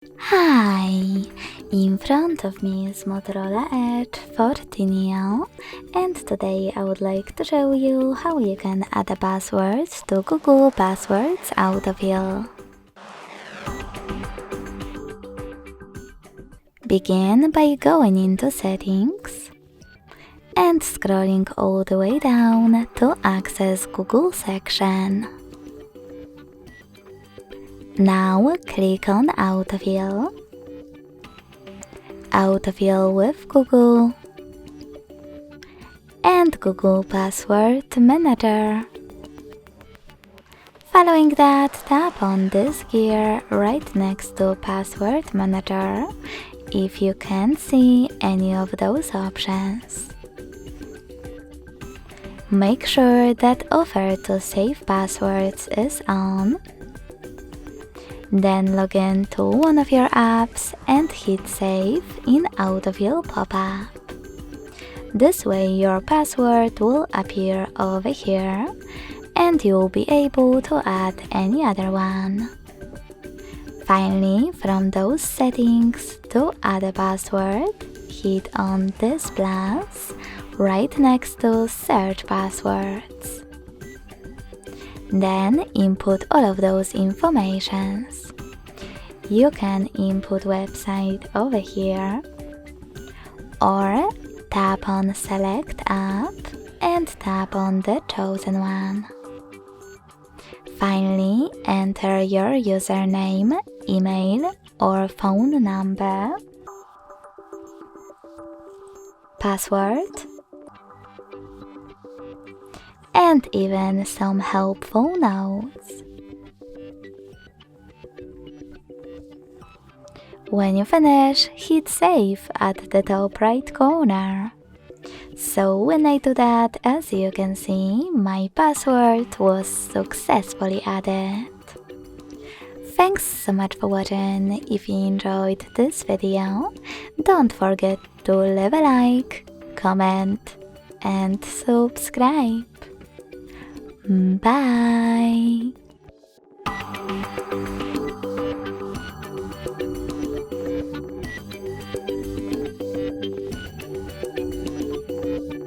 Hi! In front of me is Motorola Edge 14 Neo, and today I would like to show you how you can add a password to Google Password Autofill. Begin by going into Settings and scrolling all the way down to access Google section. Now click on Autofill, Autofill with Google, and Google Password Manager. Following that, tap on this gear right next to Password Manager if you can't see any of those options. Make sure that Offer to Save Passwords is on. Then log in to one of your apps and hit Save in Autofill pop-up. This way your password will appear over here and you'll be able to add any other one. Finally, from those settings to add a password, hit on this plus right next to Search Passwords. Then input all of those informations. You can input website over here, or tap on Select App and tap on the chosen one. Finally, enter your username, email or phone number, password, and even some helpful notes. When you finish, hit Save at the top right corner. So when I do that, as you can see, my password was successfully added. Thanks so much for watching. If you enjoyed this video, don't forget to leave a like, comment and subscribe. Bye!